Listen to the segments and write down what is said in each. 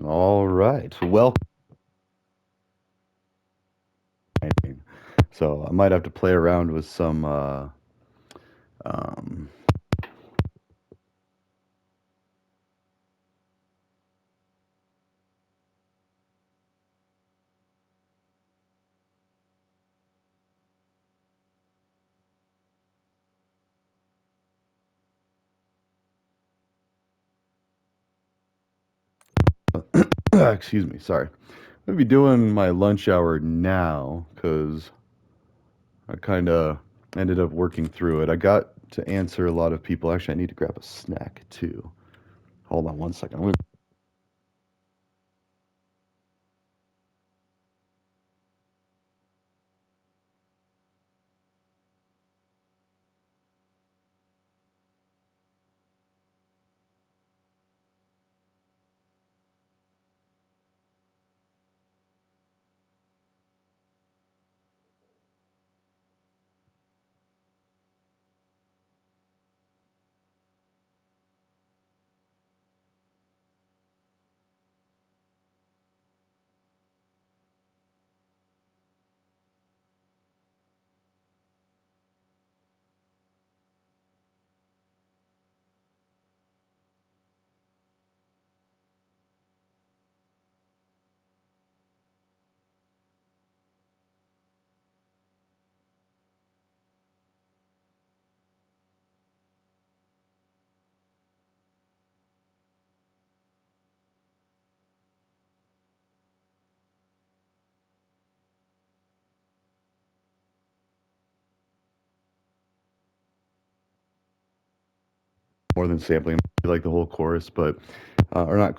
All right. Well, so I might have to play around with some um, excuse me, sorry. I'm gonna be doing my lunch hour now because I kind of ended up working through it. I got to answer a lot of people. Actually, I need to grab a snack too. Hold on one second. More than sampling, like the whole chorus, but or not.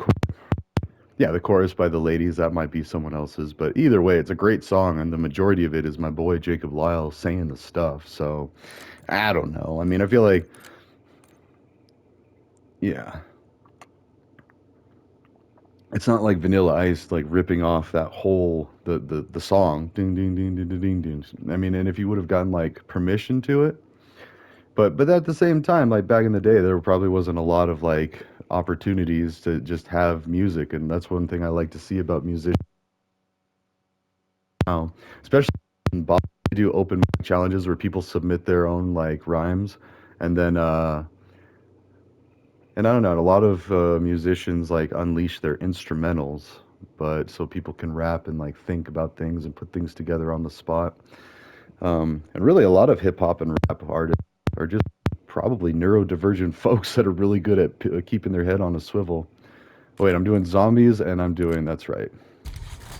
Yeah, the chorus by the ladies, that might be someone else's, but either way, it's a great song, and the majority of it is my boy Jacob Lyle saying the stuff. So I don't know. I mean, I feel like, yeah, it's not like Vanilla Ice like ripping off that whole the song, ding ding ding ding ding ding ding. I mean, and if you would have gotten like permission to it, but at the same time, like back in the day, there probably wasn't a lot of like opportunities to just have music, and that's one thing I like to see about musicians now, especially in Boston, they do open mic challenges where people submit their own like rhymes, and then and I don't know, a lot of musicians like unleash their instrumentals, but so people can rap and like think about things and put things together on the spot. And really, a lot of hip hop and rap artists are just probably neurodivergent folks that are really good at keeping their head on a swivel. Wait, I'm doing zombies and I'm doing, that's right.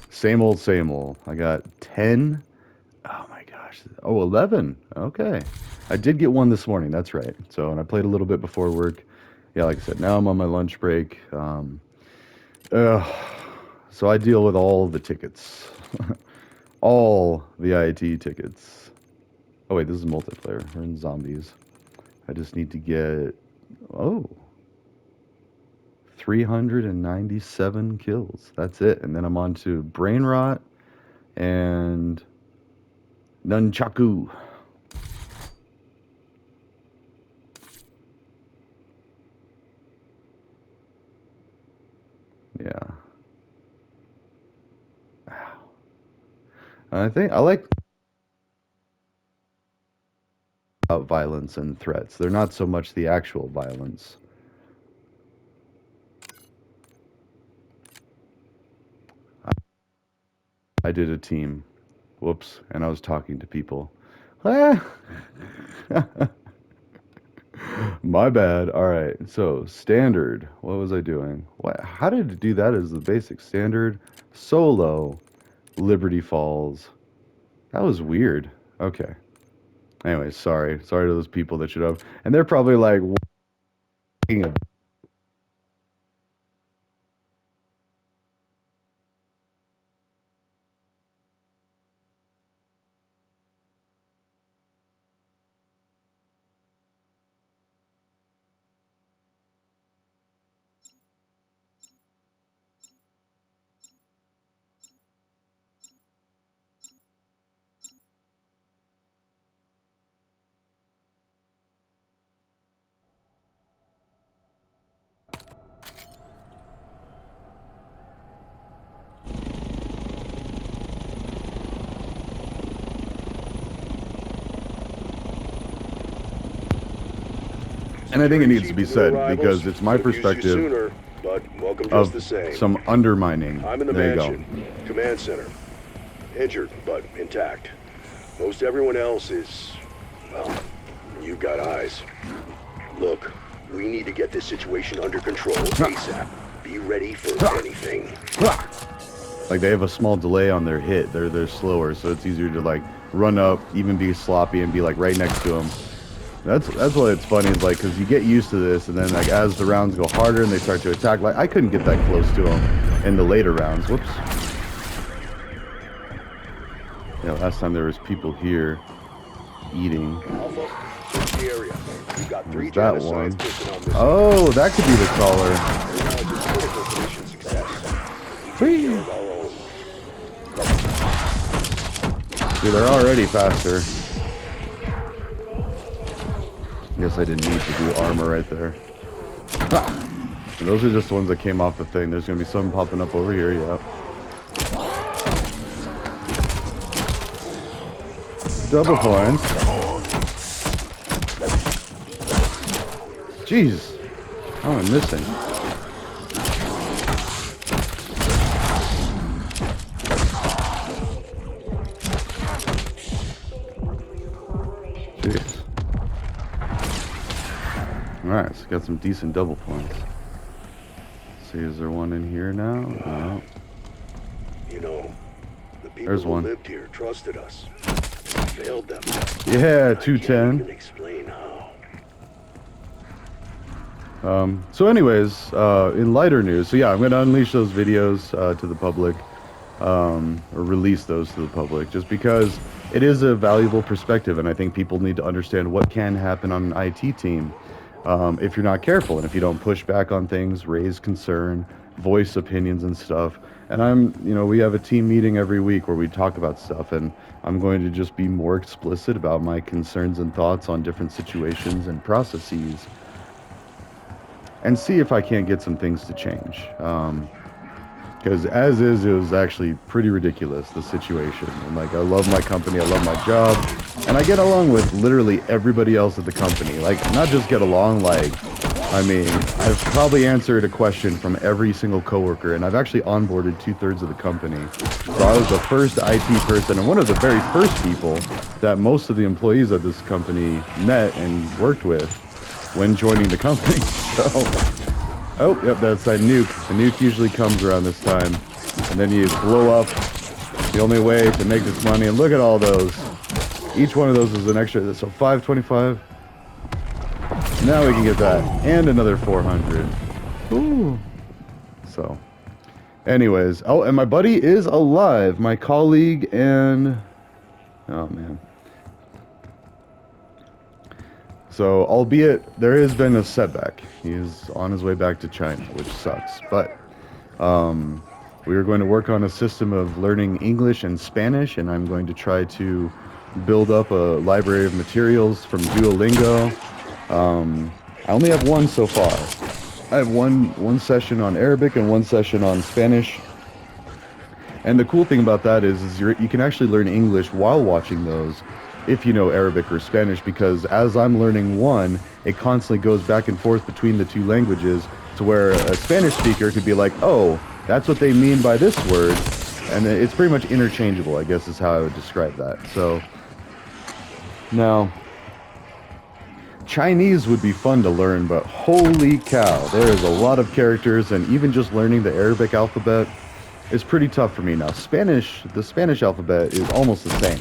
Same old, same old. I got 10. Oh my gosh. Oh, 11. Okay. I did get one this morning. That's right. So, and I played a little bit before work. Yeah, like I said, now I'm on my lunch break. Uh, so I deal with all the tickets, all the IT tickets. Oh wait, this is multiplayer. We're in zombies. I just need to get, oh, 397 kills. That's it. And then I'm on to brain rot and nunchaku. Yeah. I think I like violence and threats. They're not so much the actual violence. I did a team. Whoops. And I was talking to people. Ah. My bad. All right. So, standard. What was I doing? What, how did it do that as the basic standard? Solo. Liberty Falls. That was weird. Okay. Anyways, sorry. Sorry to those people that should have. And they're probably like, And I think it Security needs to chief be to new said arrivals. because it's my Could have used you perspective sooner, but welcome just of the same. some undermining. I'm in the There you go. mansion, command center. Injured, but intact. Most everyone else is, well, you got eyes. Look, we need to get this situation under control ASAP. Be ready for anything. Like they have a small delay on their hit. They're slower, so it's easier to like run up, even be sloppy, and be like right next to them. That's why it's funny. Is like because you get used to this, and then like as the rounds go harder and they start to attack, like I couldn't get that close to them in the later rounds. Whoops. Yeah, last time there was people here eating. Alpha, search the area. We've got 3 That genocides one. pushing on this. Oh, that could be the caller. Technology is critical for mission success. We take Whee! care of our own. Dude, they're already faster. Guess I didn't need to do armor right there. And those are just the ones that came off the thing. There's gonna be some popping up over here, yeah. Double points. Jeez. Oh, I'm missing. Jeez. Alright, so got some decent double points. Let's see, is there one in here now? No. You know, the people There's who one. lived here trusted us. We failed them. Yeah, I can't 210. even explain how. So anyways, in lighter news, so yeah, I'm going to unleash those videos to the public, or release those to the public, just because it is a valuable perspective, and I think people need to understand what can happen on an IT team if you're not careful, and if you don't push back on things, raise concern, voice opinions and stuff. And we have a team meeting every week where we talk about stuff, and I'm going to just be more explicit about my concerns and thoughts on different situations and processes, and see if I can't get some things to change. Because as is, it was actually pretty ridiculous, the situation. And like, I love my company, I love my job, and I get along with literally everybody else at the company. Like, not just get along, like, I mean, I've probably answered a question from every single coworker, and I've actually onboarded 2/3 of the company. So I was the first IT person, and one of the very first people that most of the employees of this company met and worked with when joining the company. So, oh, yep, that's that nuke. The nuke usually comes around this time. And then you blow up. The only way to make this money. And look at all those. Each one of those is an extra. So 525. Now we can get that. And another 400. Ooh. So, anyways. Oh, and my buddy is alive. My colleague and... Oh, man. So, albeit there has been a setback. He's on his way back to China, which sucks. But we are going to work on a system of learning English and Spanish, and I'm going to try to build up a library of materials from Duolingo. I only have one so far. I have one session on Arabic and one session on Spanish. And the cool thing about that is you can actually learn English while watching those, if you know Arabic or Spanish, because as I'm learning one, it constantly goes back and forth between the two languages, to where a Spanish speaker could be like, oh, that's what they mean by this word, and it's pretty much interchangeable, I guess is how I would describe that. So, now, Chinese would be fun to learn, but holy cow, there is a lot of characters, and even just learning the Arabic alphabet is pretty tough for me. Now, the Spanish alphabet is almost the same.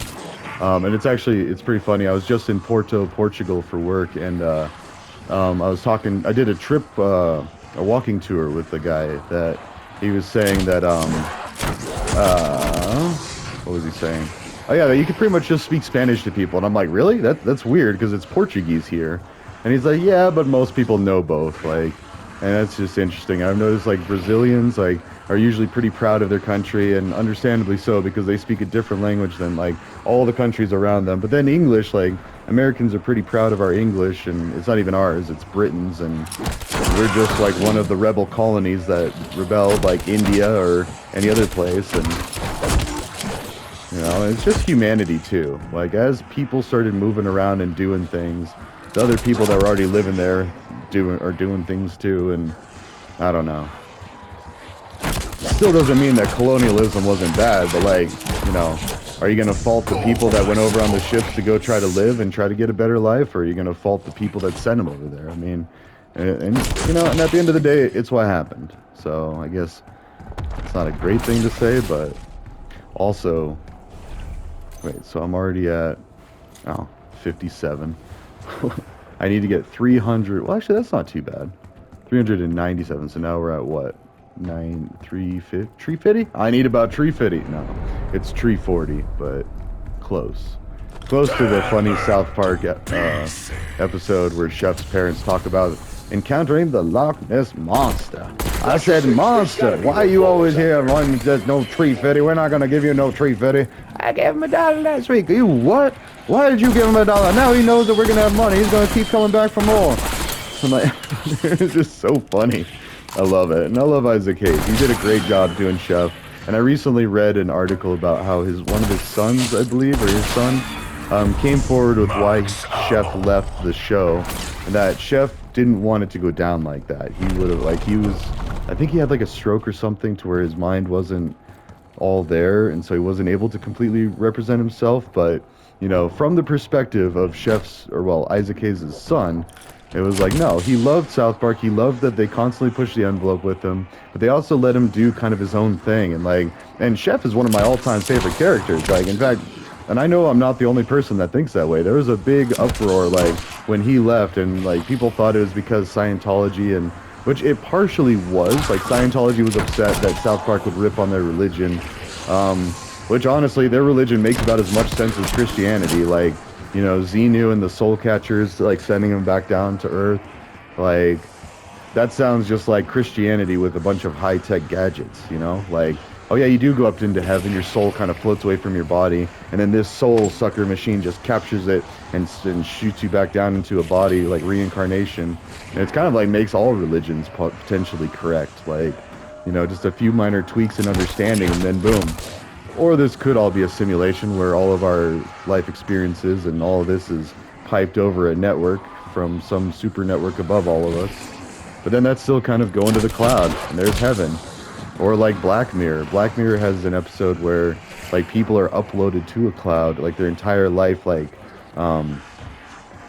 And it's pretty funny. I was just in Porto, Portugal for work, and I did a walking tour with the guy that he was saying that, what was he saying? Oh yeah, you can pretty much just speak Spanish to people. And I'm like, really? That's weird because it's Portuguese here. And he's like, yeah, but most people know both. Like, and that's just interesting. I've noticed like Brazilians are usually pretty proud of their country, and understandably so, because they speak a different language than like all the countries around them. But then English, like Americans are pretty proud of our English, and it's not even ours, it's Britain's, and we're just like one of the rebel colonies that rebelled, like India or any other place. And it's just humanity too. Like, as people started moving around and doing things, the other people that were already living there doing things to, and I don't know. Still doesn't mean that colonialism wasn't bad, but like, you know, are you going to fault the people that went over on the ships to go try to live and try to get a better life, or are you going to fault the people that sent them over there? I mean, and you know, and at the end of the day, it's what happened. So I guess it's not a great thing to say, but also, wait, so I'm already at, oh, 57. I need to get 300. Well, actually, that's not too bad. 397. So now we're at what? 350? I need about 350. No, it's 340, but close. Close to the funny South Park episode where Chef's parents talk about encountering the Loch Ness Monster. I said, monster, why you always here when there's no 350? We're not going to give you no 350. I gave him $1 last week. You what? Why did you give him $1? Now he knows that we're going to have money. He's going to keep coming back for more. I'm like, it's just so funny. I love it. And I love Isaac Hayes. He did a great job doing Chef. And I recently read an article about how one of his sons, I believe, or his son, came forward with why Chef left the show. And that Chef didn't want it to go down like that. He would have, like, I think he had like a stroke or something to where his mind wasn't all there. And so he wasn't able to completely represent himself. But, you know, from the perspective of Isaac Hayes' son, it was like, no, he loved South Park. He loved that they constantly pushed the envelope with him, but they also let him do kind of his own thing. And Chef is one of my all-time favorite characters. Like, in fact, and I know I'm not the only person that thinks that way. There was a big uproar, like, when he left, and, like, people thought it was because Scientology, and which it partially was. Like, Scientology was upset that South Park would rip on their religion, which, honestly, their religion makes about as much sense as Christianity. Like, you know, Xenu and the Soul Catchers, like, sending him back down to Earth. Like, that sounds just like Christianity with a bunch of high-tech gadgets, you know? Like, oh yeah, you do go up into heaven, your soul kind of floats away from your body, and then this soul sucker machine just captures it and shoots you back down into a body, like reincarnation. And it's kind of like makes all religions potentially correct. Like, you know, just a few minor tweaks in understanding, and then boom. Or this could all be a simulation where all of our life experiences and all of this is piped over a network from some super network above all of us. But then that's still kind of going to the cloud, and there's heaven. Or like Black Mirror. Black Mirror has an episode where, like, people are uploaded to a cloud, like their entire life, like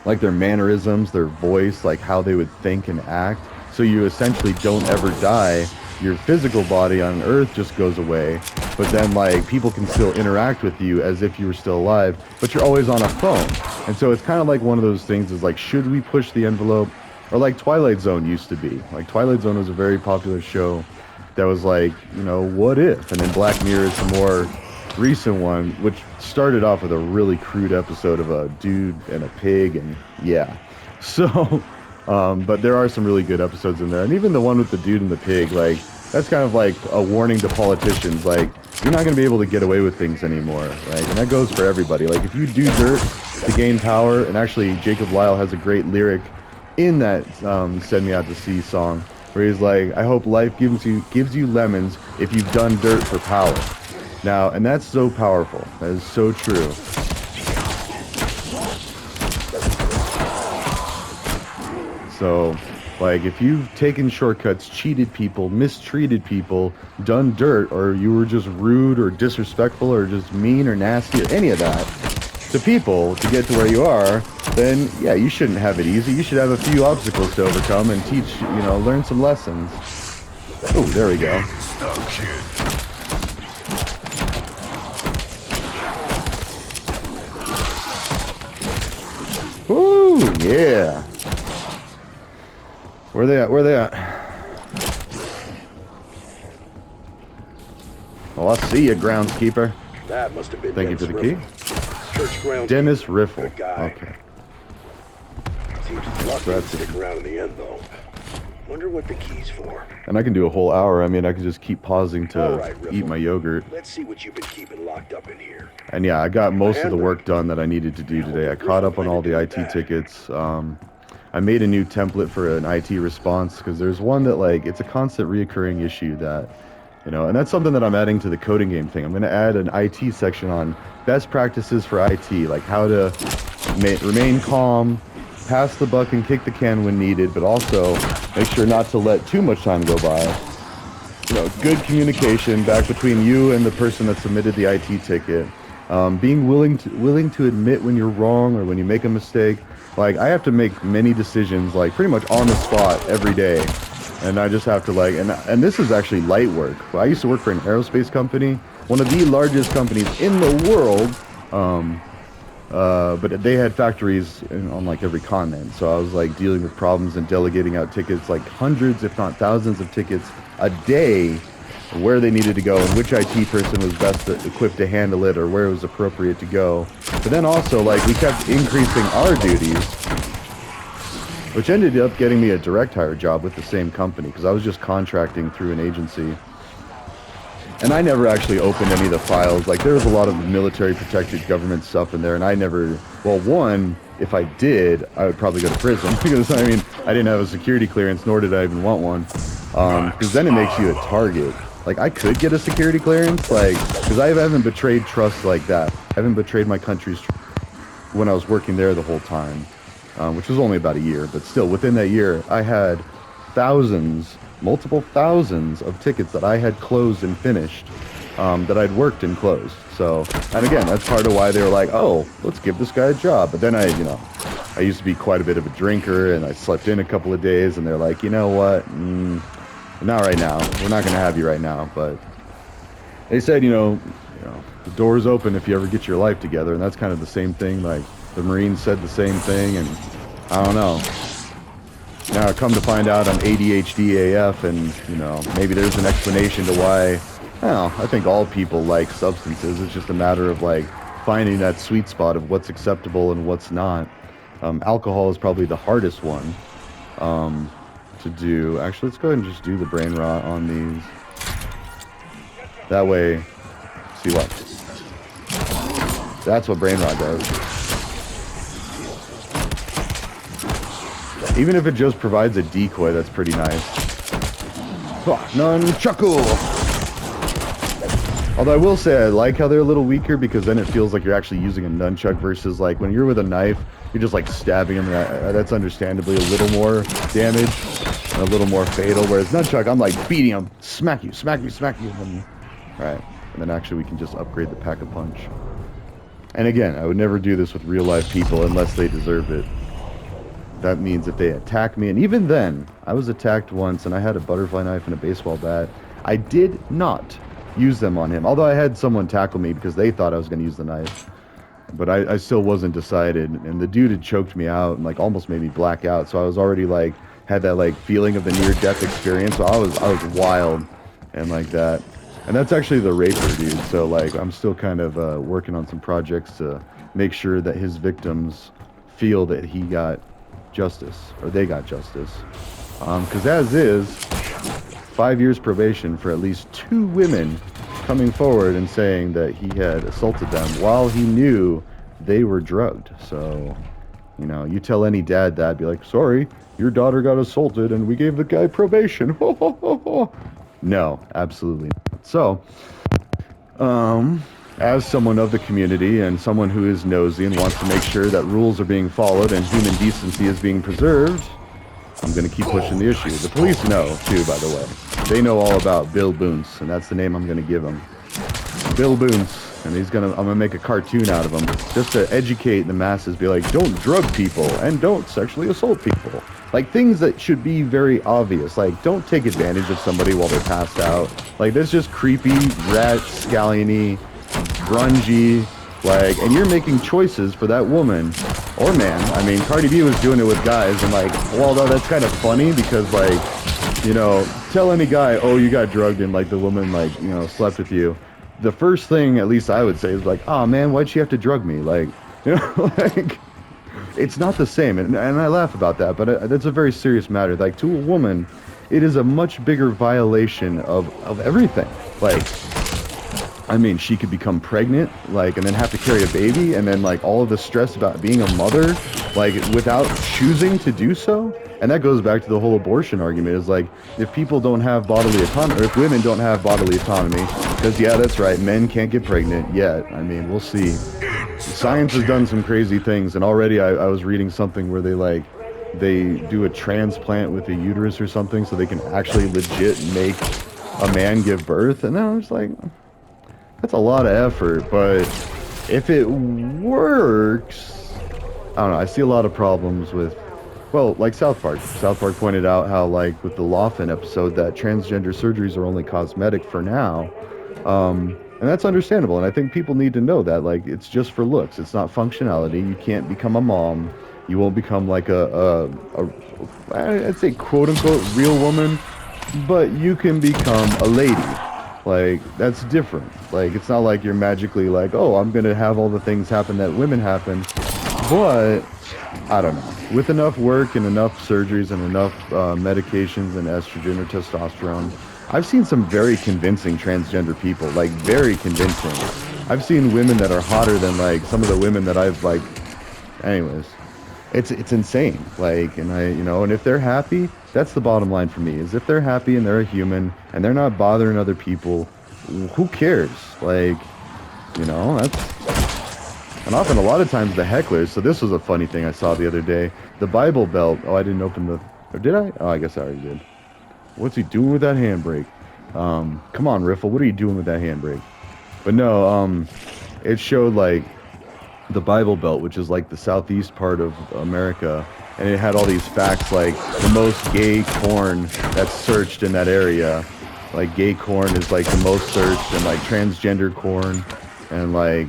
their mannerisms, their voice, like how they would think and act. So you essentially don't ever die. Your physical body on Earth just goes away, but then, like, people can still interact with you as if you were still alive, but you're always on a phone. And so it's kind of like one of those things is like, should we push the envelope? Or like Twilight Zone used to be. Like, Twilight Zone was a very popular show that was like, you know, what if? And then Black Mirror is the more recent one, which started off with a really crude episode of a dude and a pig, and yeah. So, but there are some really good episodes in there. And even the one with the dude and the pig, like, that's kind of like a warning to politicians. Like, you're not going to be able to get away with things anymore, right? And that goes for everybody. Like, if you do dirt to gain power, and actually Jacob Lyle has a great lyric in that Send Me Out to Sea song, where he's like, I hope life gives you lemons if you've done dirt for power. Now, and that's so powerful. That is so true. So, like, if you've taken shortcuts, cheated people, mistreated people, done dirt, or you were just rude or disrespectful or just mean or nasty or any of that to people to get to where you are, then yeah, you shouldn't have it easy. You should have a few obstacles to overcome and teach, you know, learn some lessons. Oh, there we go. Ooh, yeah. Where they at? Where they at? Oh, I see you, groundskeeper. That must have been Thank you for the key. Church ground. Dennis Riffle. Good guy. Okay. Seems lucky to stick around in the end, though. Wonder what the key's for. And I can do a whole hour. I mean, I could just keep pausing All to right, Riffle. eat my yogurt. Let's see what you've been keeping locked up in here. And yeah, I got most of the work done that I needed to do today. I caught up on all the IT tickets. I made a new template for an IT response because there's one that, like, it's a constant reoccurring issue that, you know, and that's something that I'm adding to the coding game thing. I'm going to add an IT section on best practices for IT, like how to remain calm, pass the buck and kick the can when needed, but also make sure not to let too much time go by. Good communication back between you and the person that submitted the IT ticket. Being willing to admit when you're wrong or when you make a mistake. Like, I have to make many decisions, like, pretty much on the spot every day. And I just have to, like, and this is actually light work. I used to work for an aerospace company, one of the largest companies in the world. But they had factories on like every continent. So I was like dealing with problems and delegating out tickets, like hundreds, if not thousands of tickets a day, where they needed to go and which IT person was best equipped to handle it or where it was appropriate to go. But then also, like, we kept increasing our duties, which ended up getting me a direct hire job with the same company because I was just contracting through an agency. And I never actually opened any of the files. Like, there was a lot of military protected government stuff in there, and I never, well, one, if I did, I would probably go to prison because, I mean, I didn't have a security clearance, nor did I even want one. Because then it makes you a target. Like, I could get a security clearance, like, because I haven't betrayed trust like that. I haven't betrayed my country's trust when I was working there the whole time, which was only about a year. But still, within that year, I had thousands, multiple thousands of tickets that I had closed and finished, that I'd worked and closed. So, and again, that's part of why they were like, oh, let's give this guy a job. But then I used to be quite a bit of a drinker, and I slept in a couple of days, and they're like, you know what, not right now. We're not going to have you right now. But they said, the door's open if you ever get your life together, and that's kind of the same thing. Like, the Marines said the same thing, and I don't know. Now, I come to find out I'm ADHD AF, and, maybe there's an explanation to why, I think all people like substances. It's just a matter of, like, finding that sweet spot of what's acceptable and what's not. Alcohol is probably the hardest one to do. Actually, let's go ahead and just do the brain rot on these. That way, see what? That's what brain rot does. Even if it just provides a decoy, that's pretty nice. Nunchaku! Although I will say I like how they're a little weaker because then it feels like you're actually using a nunchuck versus like when you're with a knife, you're just like stabbing them. That's understandably a little more damage, and a little more fatal. Whereas nunchuck, I'm like beating them, smack you, smack you, smack you. Right, and then actually we can just upgrade the pack-a-punch. And again, I would never do this with real life people unless they deserve it. That means if they attack me, and even then, I was attacked once and I had a butterfly knife and a baseball bat. I did not use them on him, although I had someone tackle me because they thought I was going to use the knife. But I still wasn't decided, and the dude had choked me out and like almost made me black out, so I was already like, had that like feeling of the near-death experience, so I was wild and like that. And that's actually the raper dude, so like I'm still kind of working on some projects to make sure that his victims feel that he got justice, or they got justice. Because as is, 5 years probation for at least 2 women coming forward and saying that he had assaulted them while he knew they were drugged. So, you tell any dad that, be like, sorry, your daughter got assaulted and we gave the guy probation. No, absolutely not. So, as someone of the community and someone who is nosy and wants to make sure that rules are being followed and human decency is being preserved, I'm going to keep pushing the issue. The police know, too, by the way. They know all about Bill Boonce, and that's the name I'm going to give him. Bill Boonce, and I'm going to make a cartoon out of him just to educate the masses, be like, don't drug people and don't sexually assault people. Like, things that should be very obvious. Like, don't take advantage of somebody while they're passed out. Like, that's just creepy, rat, scallion-y, grungy, like, and you're making choices for that woman or man. I mean, Cardi B was doing it with guys, and like, well, though that's kind of funny because, like, tell any guy, oh, you got drugged and like the woman like, slept with you. The first thing, at least I would say, is like, oh man, why'd she have to drug me? Like, like, it's not the same, and I laugh about that, but that's a very serious matter. Like, to a woman, it is a much bigger violation of everything. Like, I mean, she could become pregnant, like, and then have to carry a baby, and then, like, all of the stress about being a mother, like, without choosing to do so. And that goes back to the whole abortion argument, is like, if people don't have bodily autonomy, or if women don't have bodily autonomy, because, yeah, that's right, men can't get pregnant yet. I mean, we'll see. science has done some crazy things, and already I was reading something where they do a transplant with a uterus or something, so they can actually legit make a man give birth. And then I was like, that's a lot of effort, but if it works, I don't know. I see a lot of problems with, well, like South Park. South Park pointed out how, like, with the Laughlin episode, that transgender surgeries are only cosmetic for now. And that's understandable. And I think people need to know that, like, it's just for looks. It's not functionality. You can't become a mom. You won't become like I'd say quote unquote real woman, but you can become a lady. Like, that's different. Like, it's not like you're magically like, oh, I'm gonna have all the things happen that women happen. But I don't know. With enough work and enough surgeries and enough medications and estrogen or testosterone, I've seen some very convincing transgender people. Like, very convincing. I've seen women that are hotter than like some of the women that I've like. Anyways, it's insane. Like, and and if they're happy, that's the bottom line for me. Is if they're happy and they're a human and they're not bothering other people, who cares? Like, that's. And often, a lot of times, the hecklers. So this was a funny thing I saw the other day. The Bible Belt. Oh, I didn't open the. Or did I? Oh, I guess I already did. What's he doing with that handbrake? Come on, Riffle. What are you doing with that handbrake? But no. It showed like the Bible Belt, which is like the southeast part of America, and it had all these facts like the most gay corn that's searched in that area. Like, gay corn is like the most searched, and like transgender corn, and like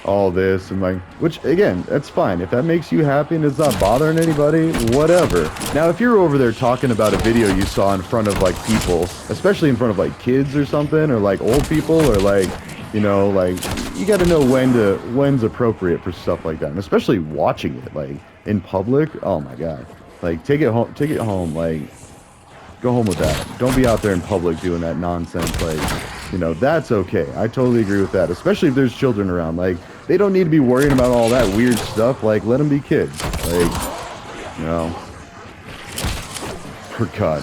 all this, and like, which again, that's fine if that makes you happy and it's not bothering anybody, whatever. Now if you're over there talking about a video you saw in front of like people, especially in front of like kids or something, or like old people, or like, like, you got to know when's appropriate for stuff like that, and especially watching it like in public. Oh my god, like, take it home, like, go home with that. Don't be out there in public doing that nonsense. Like, that's okay. I totally agree with that. Especially if there's children around. Like, they don't need to be worrying about all that weird stuff. Like, let them be kids. Like, for God.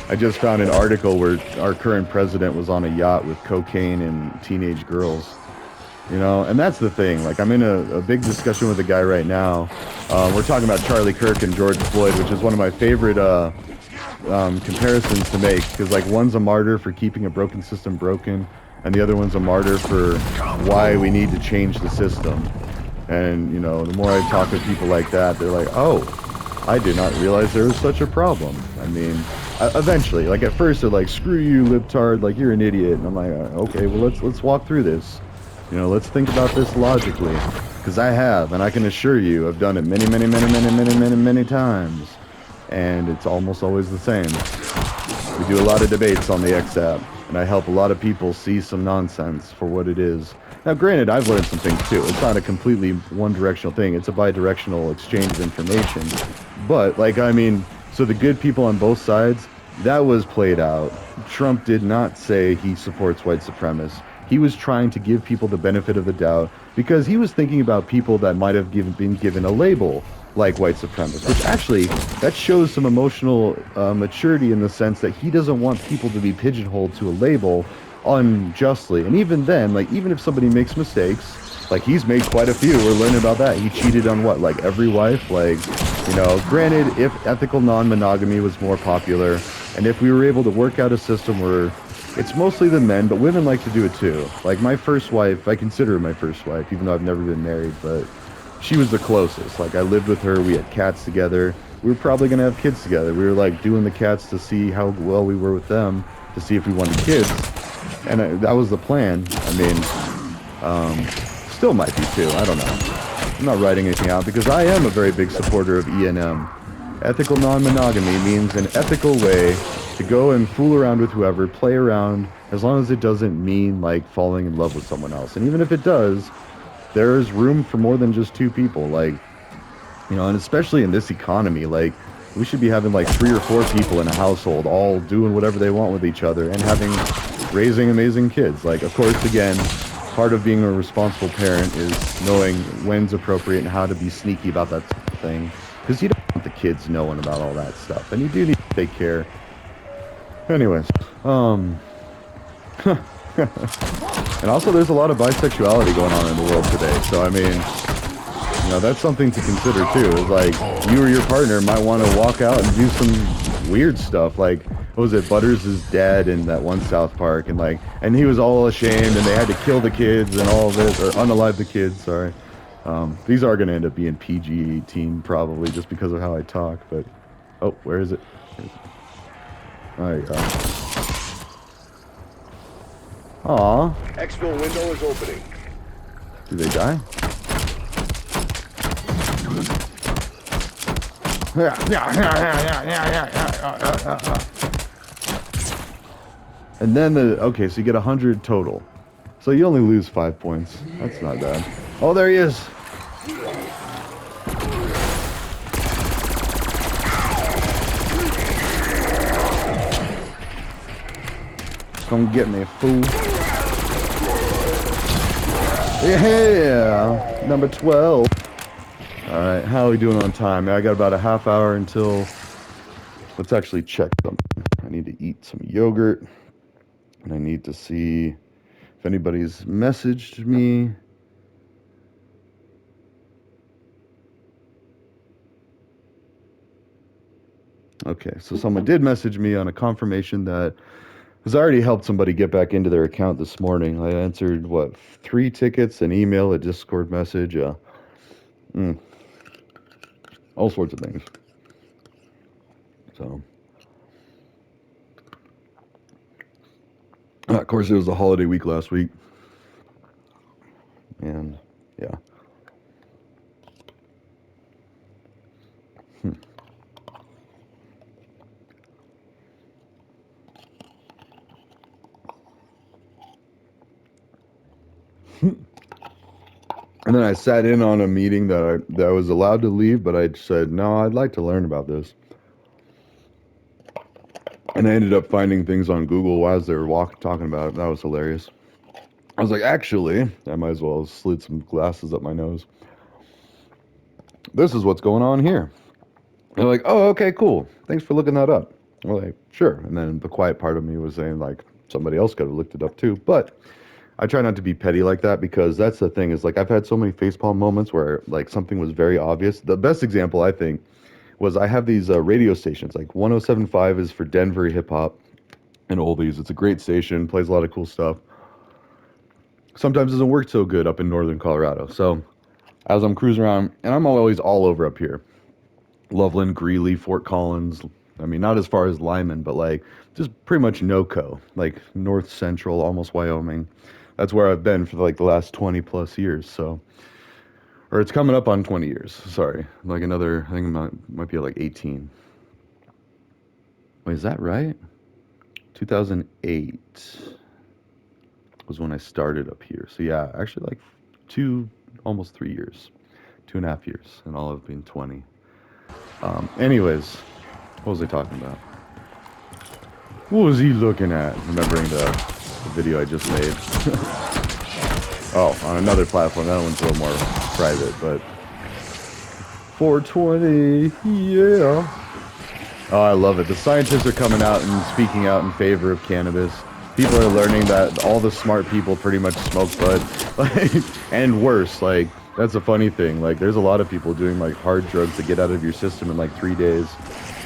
I just found an article where our current president was on a yacht with cocaine and teenage girls. And that's the thing. Like, I'm in a big discussion with a guy right now. We're talking about Charlie Kirk and George Floyd, which is one of my favorite comparisons to make, because like, one's a martyr for keeping a broken system broken, and the other one's a martyr for why we need to change the system. And the more I talk to people like that, they're like, oh, I did not realize there was such a problem. I mean, eventually, like, at first they're like, screw you, libtard, like, you're an idiot. And I'm like, okay, well, let's walk through this. Let's think about this logically, because I have, and I can assure you, I've done it many, many, many, many, many, many, many times. And it's almost always the same. We do a lot of debates on the X app, and I help a lot of people see some nonsense for what it is. Now, granted, I've learned some things too. It's not a completely one-directional thing. It's a bi-directional exchange of information. But, like, I mean, so the good people on both sides, that was played out. Trump did not say he supports white supremacists. He was trying to give people the benefit of the doubt because he was thinking about people that might have been given a label like white supremacists, which actually, that shows some emotional maturity in the sense that he doesn't want people to be pigeonholed to a label unjustly. And even then, like, even if somebody makes mistakes, like, he's made quite a few, we're learning about that. He cheated on what, like, every wife? Like, granted, if ethical non-monogamy was more popular, and if we were able to work out a system where it's mostly the men, but women like to do it too. Like, my first wife, I consider her my first wife, even though I've never been married, but she was the closest. Like, I lived with her, we had cats together, we were probably going to have kids together. We were like doing the cats to see how well we were with them, to see if we wanted kids, and that was the plan. I mean, still might be too, I don't know. I'm not writing anything out because I am a very big supporter of E&M. Ethical non-monogamy means an ethical way to go and fool around with whoever, play around, as long as it doesn't mean like falling in love with someone else. And even if it does, there is room for more than just two people. Like, and especially in this economy, like, we should be having like 3 or 4 people in a household all doing whatever they want with each other and raising amazing kids. Like, of course, again, part of being a responsible parent is knowing when's appropriate and how to be sneaky about that thing, because you don't want the kids knowing about all that stuff, and you do need to take care. Anyways, And also, there's a lot of bisexuality going on in the world today. So, I mean, you know, that's something to consider too. Is like you or your partner might want to walk out and do some weird stuff. Like, what was it? Butters is dead in that one South Park, and like, and he was all ashamed, and they had to kill the kids and all of this, or unalive the kids. Sorry. These are going to end up being PG-18 probably, just because of how I talk. But oh, where is it? There you go. Aw. Exfil window is opening. Do they die? And then okay, so you get 100 total. So you only lose 5 points. That's not bad. Oh, there he is. Come get me, fool. Yeah, number 12. All right, how are we doing on time? I got about a half hour until. Let's actually check something. I need to eat some yogurt, and I need to see if anybody's messaged me. Okay, so someone did message me on a confirmation that has already helped somebody get back into their account this morning. I answered, what, 3 tickets, an email, a Discord message, all sorts of things. So, of course, it was a holiday week last week. And, yeah. And then I sat in on a meeting that I was allowed to leave, but I said, no, I'd like to learn about this. And I ended up finding things on Google as they were talking about it. That was hilarious. I was like, actually, I might as well have slid some glasses up my nose. This is what's going on here. They're like, oh, okay, cool. Thanks for looking that up. I'm like, sure. And then the quiet part of me was saying, like, somebody else could have looked it up too. But I try not to be petty like that, because that's the thing, is like I've had so many facepalm moments where like something was very obvious. The best example, I think, was I have these radio stations. Like 107.5 is for Denver hip hop and oldies. It's a great station, plays a lot of cool stuff. Sometimes doesn't work so good up in northern Colorado. So as I'm cruising around, and I'm always all over up here, Loveland, Greeley, Fort Collins. I mean, not as far as Lyman, but like just pretty much NoCo, like north central, almost Wyoming. That's where I've been for like the last 20 plus years. So, or it's coming up on 20 years. Sorry, like another. I think it might be like 18. Wait, is that right? 2008 was when I started up here. So yeah, actually like almost 3 years, 2.5 years, and all have been 20. Anyways, what was I talking about? What was he looking at? Remembering the video I just made. Oh, on another platform. That one's a little more private, but 420, yeah. Oh, I love it. The scientists are coming out and speaking out in favor of cannabis. People are learning that all the smart people pretty much smoke bud, like, and worse. Like, that's a funny thing. Like, there's a lot of people doing like hard drugs to get out of your system in like 3 days.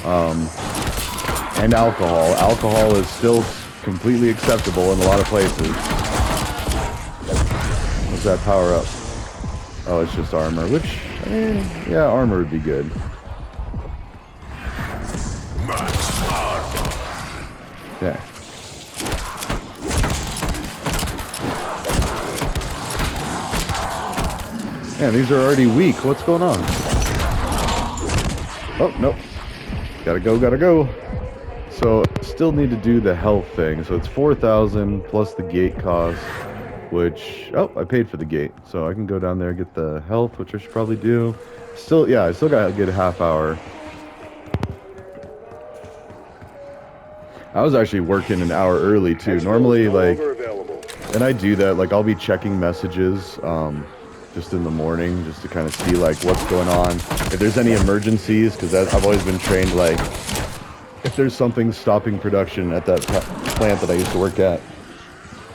And alcohol. Alcohol is still completely acceptable in a lot of places. What's that power up? Oh, it's just armor, which, yeah, armor would be good. Okay. Man, these are already weak. What's going on? Oh, nope. Gotta go. So, still need to do the health thing. So it's 4,000 plus the gate cost, which, oh, I paid for the gate. So I can go down there and get the health, which I should probably do. Still, yeah, I still gotta get a half hour. I was actually working an hour early too. Normally, like, and I do that, like, I'll be checking messages, just in the morning, just to kind of see like what's going on, if there's any emergencies, because I've always been trained, like, if there's something stopping production at that plant that I used to work at,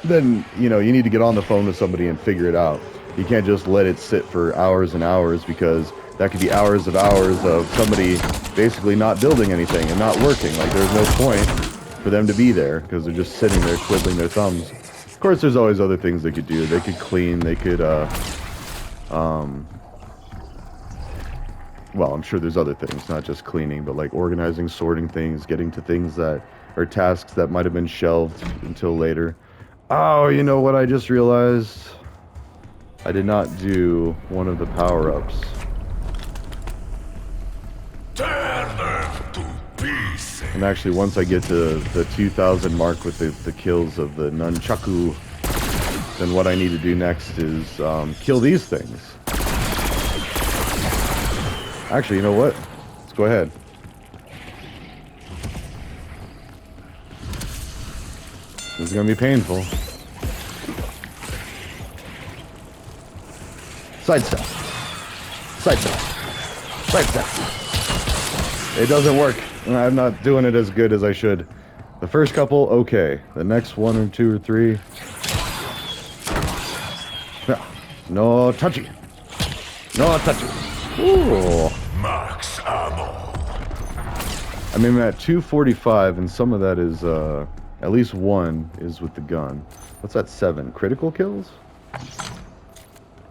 then you know you need to get on the phone with somebody and figure it out. You can't just let it sit for hours and hours because that could be hours of somebody basically not building anything and not working. Like there's no point for them to be there because they're just sitting there twiddling their thumbs. Of course, there's always other things they could do. They could clean. They could, um, well, I'm sure there's other things, not just cleaning, but like organizing, sorting things, getting to things that are tasks that might have been shelved until later. Oh, you know what I just realized? I did not do one of the power-ups. Tear them to pieces. And actually, once I get to the 2,000 mark with the kills of the nunchaku, then what I need to do next is kill these things. Actually, you know what? Let's go ahead. This is going to be painful. Sidestep. Sidestep. Sidestep. It doesn't work. I'm not doing it as good as I should. The first couple, okay. The next one or two or three. No touchy. No touchy. Ooh. Max ammo. I mean, I'm at 245, and some of that is, at least one is with the gun. What's that, 7? Critical kills?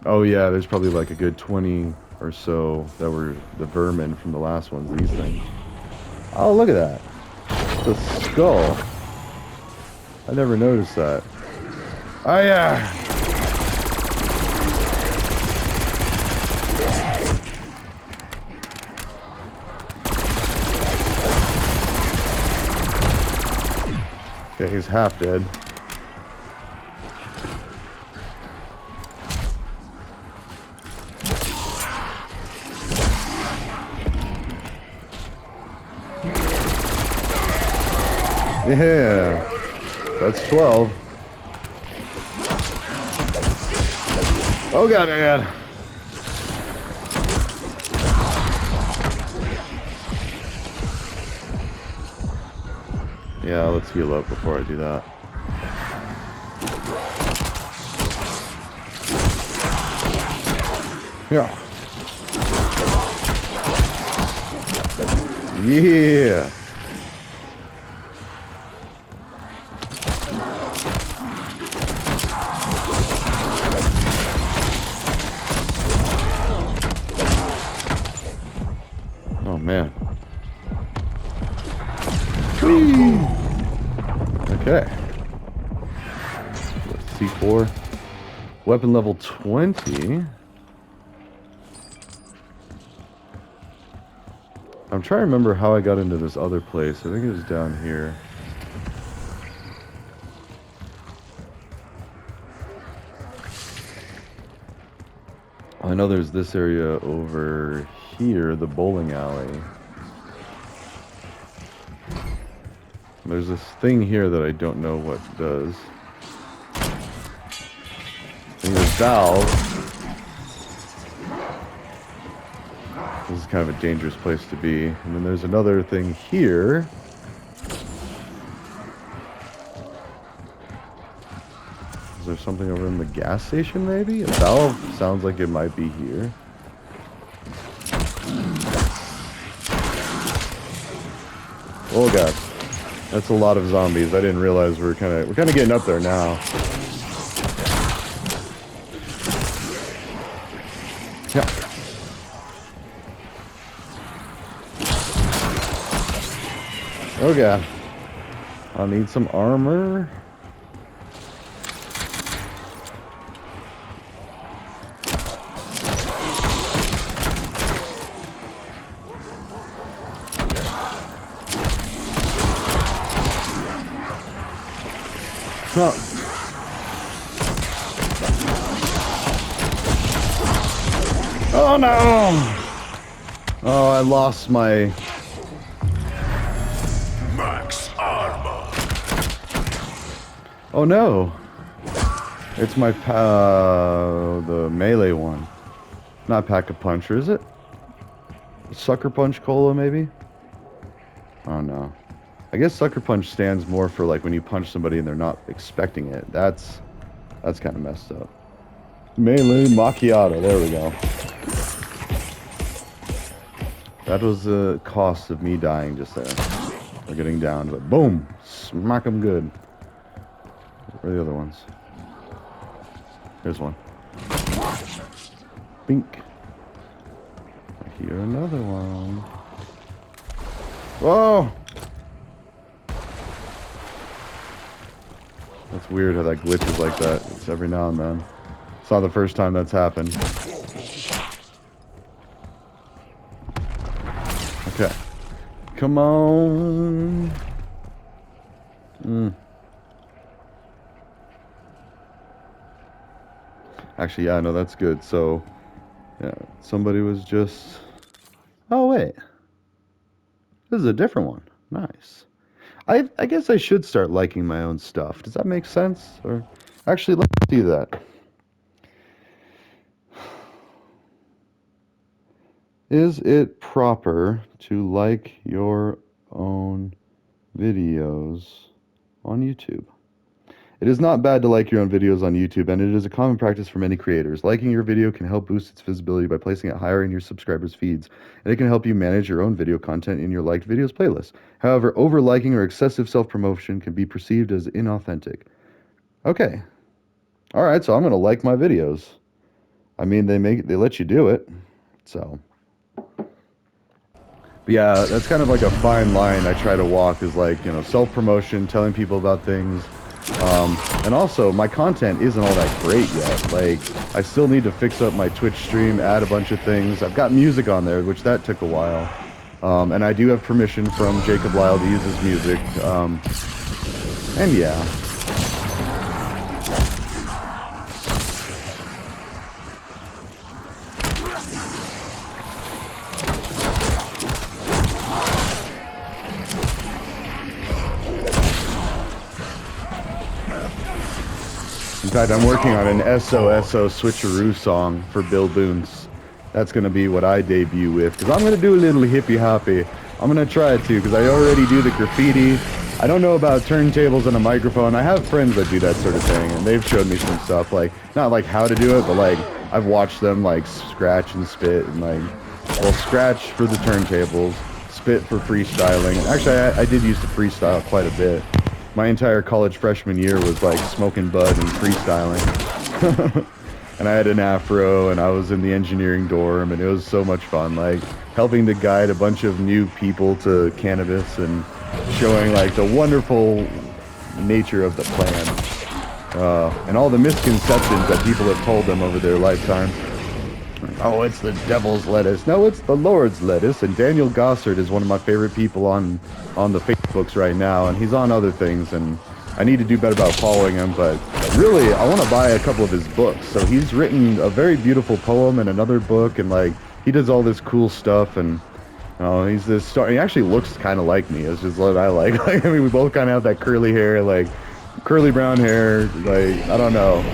Oh yeah, there's probably like a good 20 or so that were the vermin from the last ones, these things. Oh, look at that. The skull. I never noticed that. Oh yeah! Okay, he's half dead. Yeah, that's 12. Oh god, oh god. Yeah, let's heal up before I do that. Yeah. Yeah. Oh man. Whee! Okay. C4. Weapon level 20. I'm trying to remember how I got into this other place. I think it was down here. I know there's this area over here, the bowling alley. There's this thing here that I don't know what it does. And there's valve. This is kind of a dangerous place to be. And then there's another thing here. Is there something over in the gas station, maybe? A valve sounds like it might be here. Oh god. That's a lot of zombies. I didn't realize we're kind of getting up there now. Yeah. Oh god. I'll need some armor. Huh. Oh no! Oh, I lost my Max armor. Oh no! It's my the melee one. Not Pack-a-Puncher, is it? Sucker Punch Cola, maybe? Oh no. I guess sucker punch stands more for like when you punch somebody and they're not expecting it. That's kind of messed up. Melee macchiato. There we go. That was the cost of me dying just there. Or getting down, but boom, smack them good. Where are the other ones? Here's one. Bink. I hear another one. Whoa! That's weird how that glitches like that. It's every now and then. It's not the first time that's happened. Okay. Come on. Actually, yeah, no, that's good. So, yeah, somebody was just... Oh, wait. This is a different one. Nice. I guess I should start liking my own stuff. Does that make sense? Or actually, let's do that. Is it proper to like your own videos on YouTube? It is not bad to like your own videos on YouTube, and it is a common practice for many creators. Liking your video can help boost its visibility by placing it higher in your subscribers' feeds, and it can help you manage your own video content in your liked videos playlist. However, over-liking or excessive self-promotion can be perceived as inauthentic. Okay. Alright, so I'm gonna like my videos. I mean, they let you do it, so... But yeah, that's kind of like a fine line I try to walk is like, you know, self-promotion, telling people about things. And also, my content isn't all that great yet. Like, I still need to fix up my Twitch stream, add a bunch of things. I've got music on there, which that took a while. And I do have permission from Jacob Lyle to use his music. And yeah. In fact, I'm working on an SOSO switcheroo song for Bill Boone's. That's going to be what I debut with, because I'm going to do a little hippie hoppy. I'm going to try it too, because I already do the graffiti. I don't know about turntables and a microphone. I have friends that do that sort of thing, and they've showed me some stuff, like, not like how to do it, but like, I've watched them like scratch and spit, and like, well, scratch for the turntables, spit for freestyling. Actually, I did used to freestyle quite a bit. My entire college freshman year was like smoking bud and freestyling. And I had an afro, and I was in the engineering dorm, and it was so much fun, like helping to guide a bunch of new people to cannabis and showing like the wonderful nature of the plant, and all the misconceptions that people have told them over their lifetime. Oh, it's the devil's lettuce. No, it's the Lord's lettuce. And Daniel Gossard is one of my favorite people on the Facebooks right now, and he's on other things, and I need to do better about following him, but really, I want to buy a couple of his books. So he's written a very beautiful poem and another book, and like, he does all this cool stuff, and he's this star. He actually looks kind of like me. It's just what I like. Like, I mean, we both kind of have that curly hair, like, curly brown hair, like, I don't know.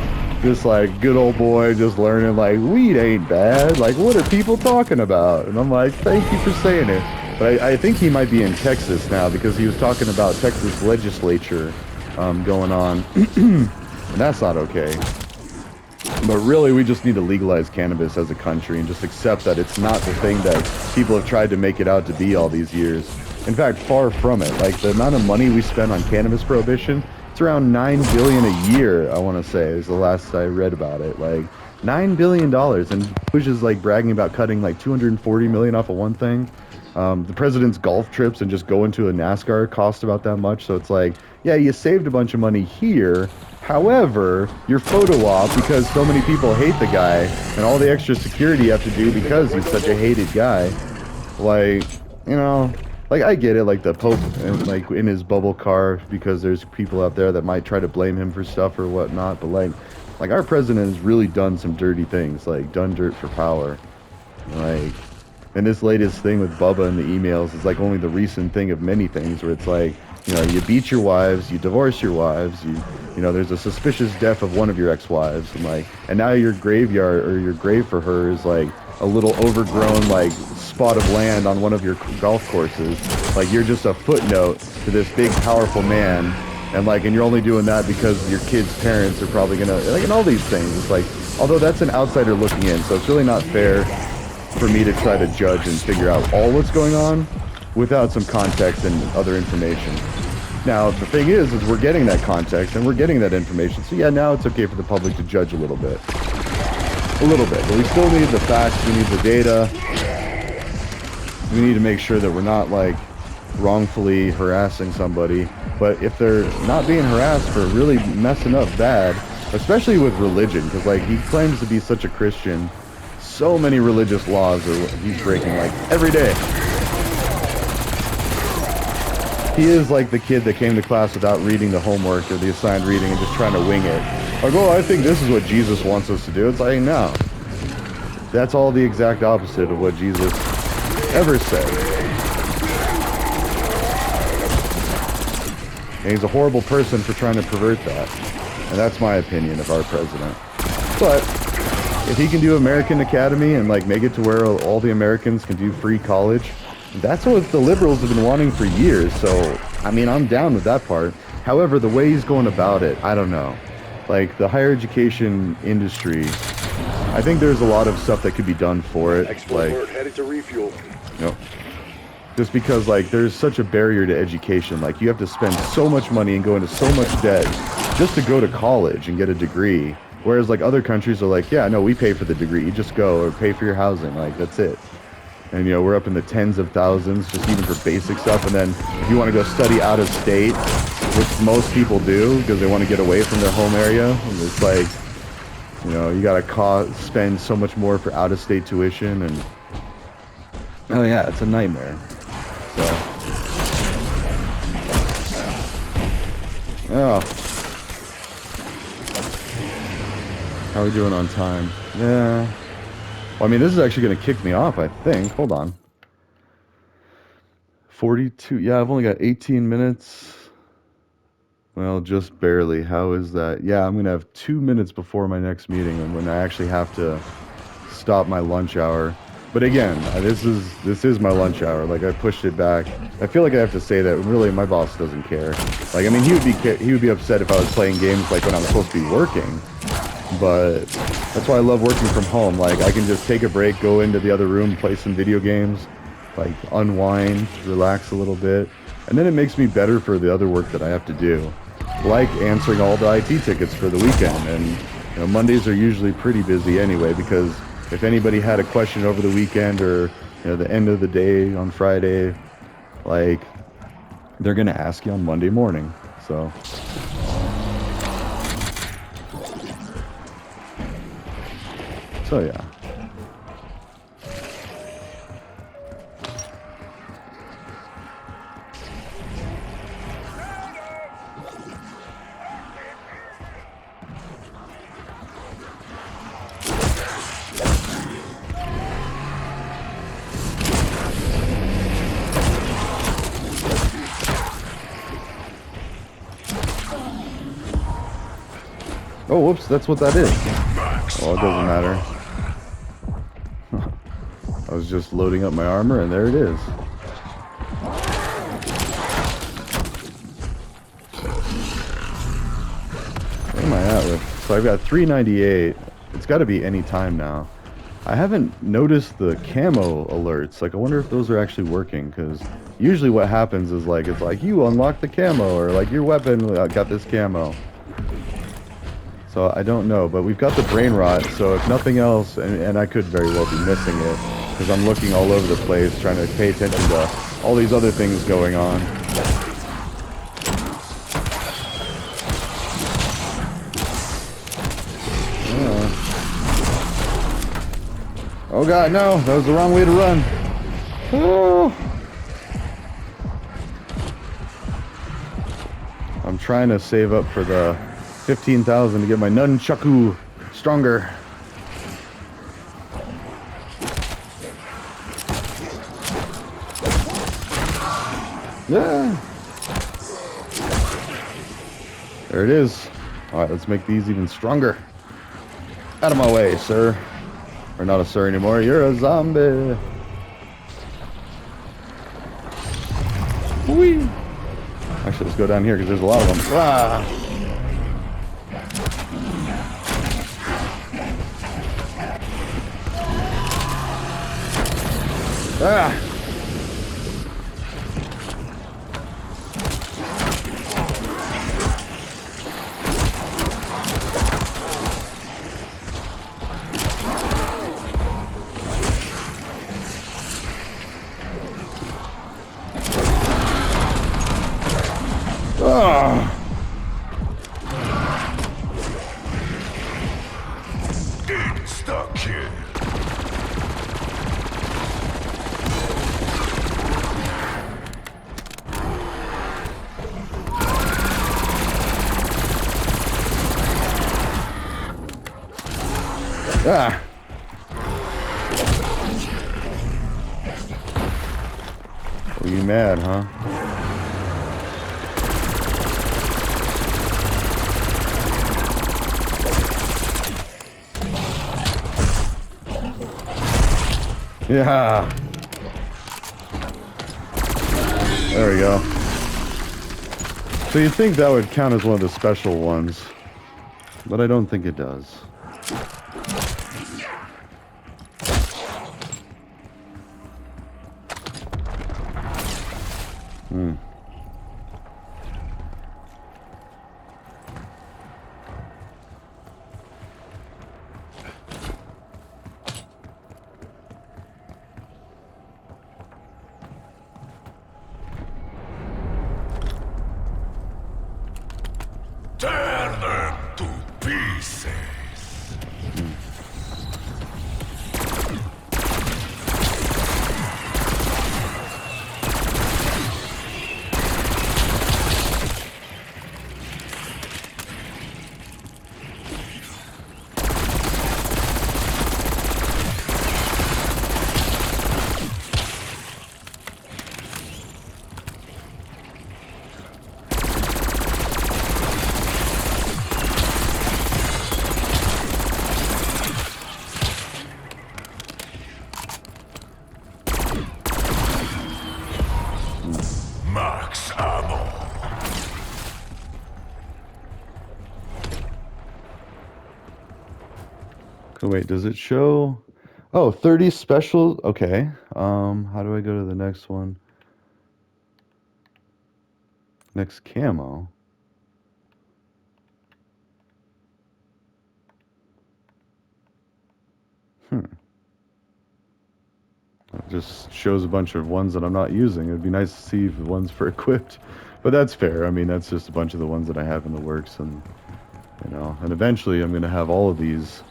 Just like good old boy, just learning like weed ain't bad. Like, what are people talking about? And I'm like, thank you for saying it. But I think he might be in Texas now, because he was talking about Texas legislature going on, and that's not okay. But really, we just need to legalize cannabis as a country and just accept that it's not the thing that people have tried to make it out to be all these years. In fact, far from it. Like, the amount of money we spend on cannabis prohibition, it's around $9 billion a year, I want to say, is the last I read about it. Like, $9 billion, and Bush is like bragging about cutting like $240 million off of one thing. The president's golf trips and just going to a NASCAR cost about that much, so it's like, yeah, you saved a bunch of money here. However, your photo op, because so many people hate the guy, and all the extra security you have to do because he's such a hated guy, like, you know, like, I get it, like the Pope, and like in his bubble car, because there's people out there that might try to blame him for stuff or whatnot, but like our president has really done some dirty things, like done dirt for power, like. And this latest thing with Bubba and the emails is like only the recent thing of many things, where it's like, you know, you beat your wives, you divorce your wives, you know, there's a suspicious death of one of your ex-wives, and like, and now your graveyard or your grave for her is like a little overgrown, like spot of land on one of your golf courses. Like, you're just a footnote to this big, powerful man, and you're only doing that because your kid's parents are probably gonna, like, and all these things. It's like, although that's an outsider looking in, so it's really not fair for me to try to judge and figure out all what's going on without some context and other information. Now, the thing is we're getting that context and we're getting that information. So yeah, now it's okay for the public to judge a little bit. A little bit. But we still need the facts, we need the data. We need to make sure that we're not, like, wrongfully harassing somebody. But if they're not being harassed for really messing up bad, especially with religion, because, like, he claims to be such a Christian, so many religious laws he's breaking, like, every day. He is like the kid that came to class without reading the homework or the assigned reading and just trying to wing it. Like, oh, I think this is what Jesus wants us to do. It's like, no. That's all the exact opposite of what Jesus ever said. And he's a horrible person for trying to pervert that. And that's my opinion of our president. But if he can do American Academy and, like, make it to where all the Americans can do free college, that's what the liberals have been wanting for years. So, I mean, I'm down with that part. However, the way he's going about it, I don't know. Like, the higher education industry, I think there's a lot of stuff that could be done for it. Export Like, headed to refuel. just because, like, there's such a barrier to education. Like, you have to spend so much money and go into so much debt just to go to college and get a degree. Whereas, like, other countries are like, yeah, no, we pay for the degree. You just go, or pay for your housing. Like, that's it. And, you know, we're up in the tens of thousands just even for basic stuff. And then if you want to go study out of state, which most people do because they want to get away from their home area, and it's like, you know, you got to spend so much more for out of state tuition. And oh yeah, it's a nightmare. So, oh, how are we doing on time? Yeah. Well, I mean, this is actually going to kick me off, I think. Hold on. 42. Yeah, I've only got 18 minutes. Well, just barely. How is that? Yeah, I'm going to have 2 minutes before my next meeting and when I actually have to stop my lunch hour. But again, this is my lunch hour. Like, I pushed it back. I feel like I have to say that. Really, my boss doesn't care. Like, I mean, he would be upset if I was playing games, like, when I was supposed to be working. But that's why I love working from home. Like, I can just take a break, go into the other room, play some video games, like, unwind, relax a little bit. And then it makes me better for the other work that I have to do. Like answering all the IT tickets for the weekend. And, you know, Mondays are usually pretty busy anyway, because if anybody had a question over the weekend or, you know, the end of the day on Friday, like, they're going to ask you on Monday morning. So yeah. Oh, whoops, that's what that is. Oh, it doesn't matter. I was just loading up my armor, and there it is. What am I at with? So I've got 398. It's got to be any time now. I haven't noticed the camo alerts. Like, I wonder if those are actually working, because usually what happens is, like, it's like, you unlocked the camo, or, like, your weapon got this camo. So I don't know, but we've got the brain rot, so if nothing else, and I could very well be missing it, because I'm looking all over the place, trying to pay attention to all these other things going on. Oh god, no, that was the wrong way to run. Oh. I'm trying to save up for the 15,000 to get my nunchaku stronger. Yeah. There it is. Alright, let's make these even stronger. Out of my way, sir. Or not a sir anymore, you're a zombie. go down here because there's a lot of them. Ah! Ah! Ah! Insta-kill. Ah! Are you mad, huh? Yeah. There we go. So you'd think that would count as one of the special ones, but I don't think it does. Hmm. Tear them to pieces. Max ammo. So wait, does it show? Oh, 30 special. Okay. How do I go to the next one? Next camo. Hmm. It just shows a bunch of ones that I'm not using. It'd be nice to see the ones for equipped, but that's fair. I mean, that's just a bunch of the ones that I have in the works, and you know, and eventually I'm gonna have all of these,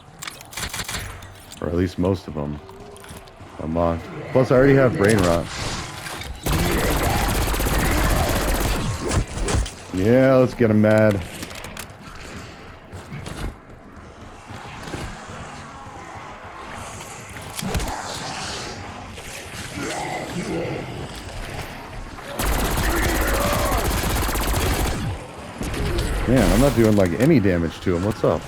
or at least most of them, unlocked. Plus, I already have brain rot. Yeah, let's get him mad. Man, I'm not doing like any damage to him. What's up?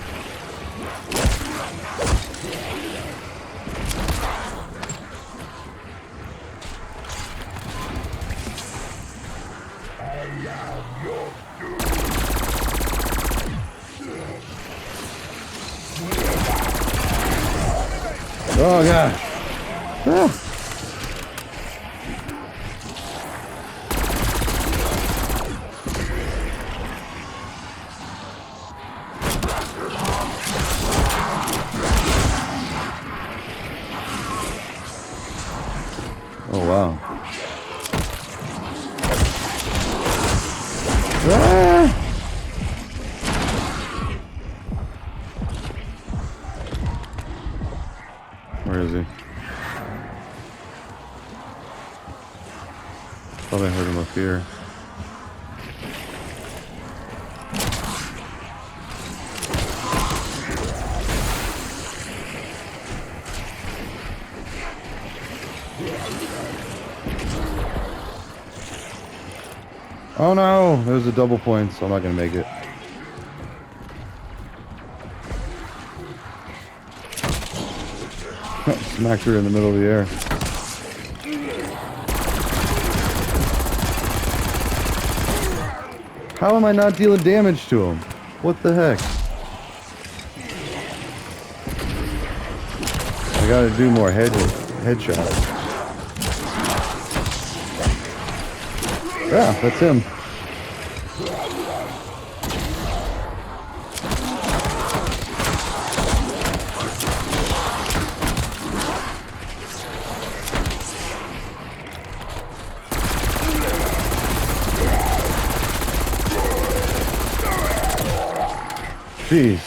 Oh god. Ah. Oh wow. Ah! Where is he? Thought I heard him up here. Oh no, there's a double point, so I'm not gonna make it. Smacked her in the middle of the air. How am I not dealing damage to him? What the heck? I gotta do more headshots. Yeah, that's him. Jeez.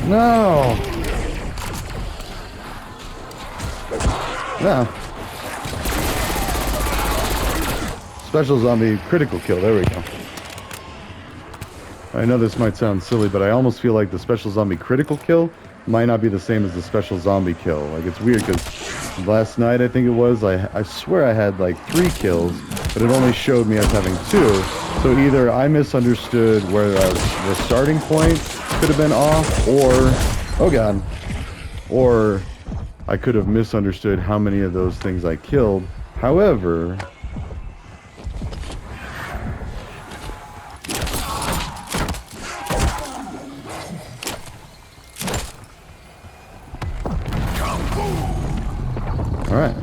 No. No. Special zombie critical kill. There we go. I know this might sound silly, but I almost feel like the special zombie critical kill might not be the same as the special zombie kill. Like, it's weird because last night, I think it was, I swear I had like 3 kills, but it only showed me as having 2. So either I misunderstood where the starting point could have been off, or, oh god, or I could have misunderstood how many of those things I killed. However, all right.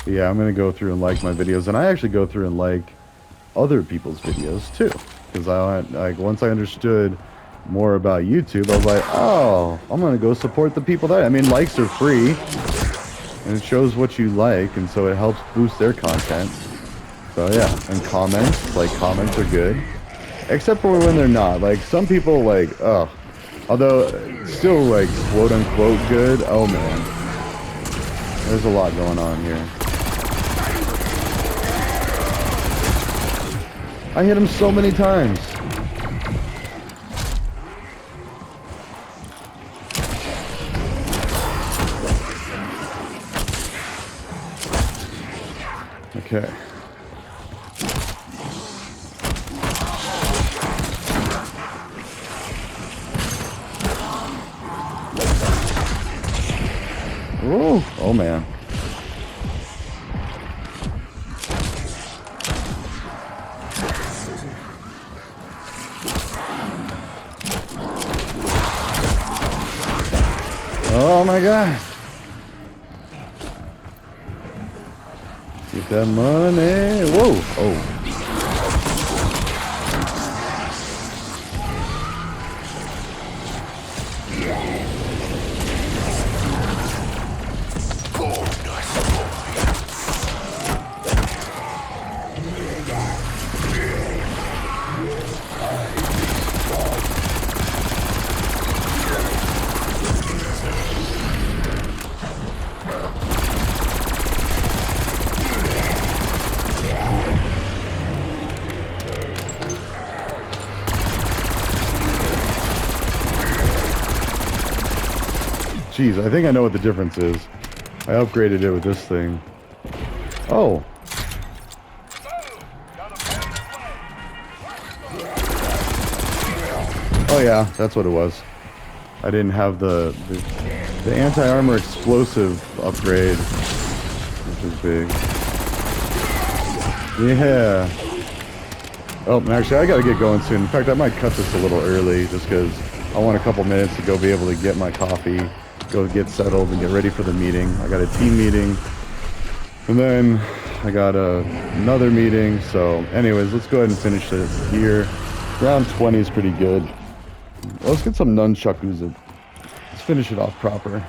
Yeah, I'm gonna go through and like my videos, and I actually go through and like other people's videos too, because I like once I understood more about YouTube, I was like, oh, I'm gonna go support the people that I mean, likes are free, and it shows what you like, and so it helps boost their content. So yeah, and comments, like comments are good, except for when they're not. Like some people like, oh, although still like quote unquote good. Oh man, there's a lot going on here. I hit him so many times. Okay. Oh man. Oh my god. Get that money. Whoa. Oh. Jeez, I think I know what the difference is. I upgraded it with this thing. Oh. Oh yeah, that's what it was. I didn't have the anti-armor explosive upgrade, which is big. Yeah. Oh, actually, I gotta get going soon. In fact, I might cut this a little early just because I want a couple minutes to go be able to get my coffee, go get settled, and get ready for the meeting. I got a team meeting, and then I got another meeting. So, anyways, let's go ahead and finish this here. Round 20 is pretty good. Well, let's get some nunchakus. Let's finish it off proper.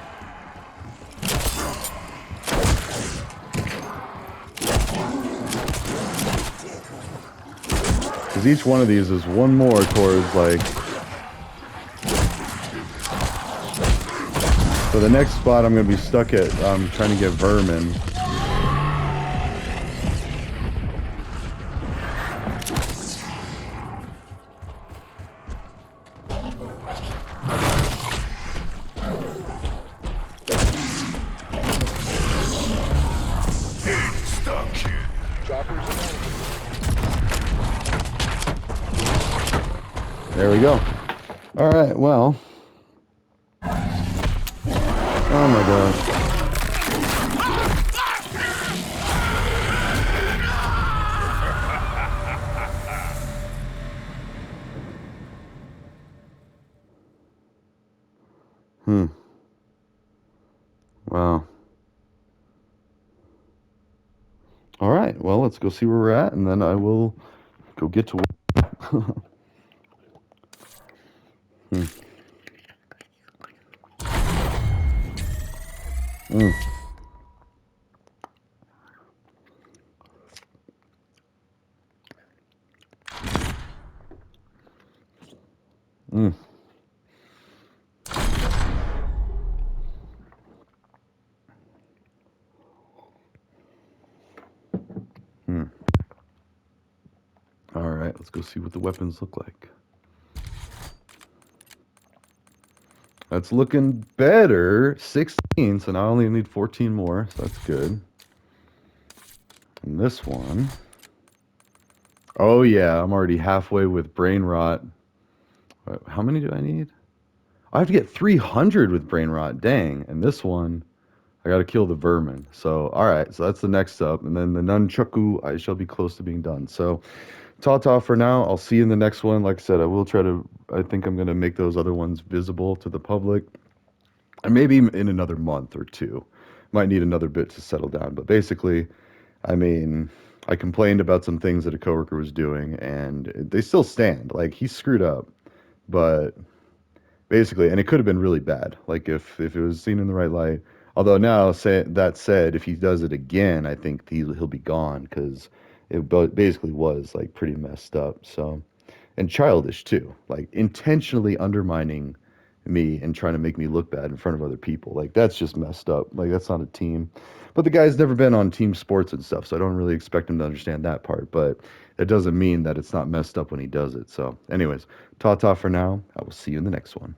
Because each one of these is one more towards, like... So the next spot I'm going to be stuck at, trying to get vermin. we go. All right. Well. Oh my gosh. Hmm. Wow. All right. Well, let's go see where we're at, and then I will go get to work. Hmm. Mm. Mm. Hmm. All right. Let's go see what the weapons look like. That's looking better. 16, so now I only need 14 more, so that's good. And this one. Oh, yeah, I'm already halfway with brain rot. How many do I need? I have to get 300 with brain rot. Dang. And this one, I got to kill the vermin. So, all right, so that's the next up. And then the nunchaku, I shall be close to being done. So, ta-ta for now. I'll see you in the next one. Like I said, I will try to, I think I'm going to make those other ones visible to the public. And maybe in another month or two. Might need another bit to settle down. But basically, I mean, I complained about some things that a coworker was doing, and they still stand. Like, he screwed up, but basically, and it could have been really bad. Like, if it was seen in the right light. Although now, that said, if he does it again, I think he'll be gone because basically was like pretty messed up. So, and childish too, like intentionally undermining me and trying to make me look bad in front of other people. Like that's just messed up. Like that's not a team. But the guy's never been on team sports and stuff, so I don't really expect him to understand that part. But it doesn't mean that it's not messed up when he does it. So, anyways, ta ta for now. I will see you in the next one.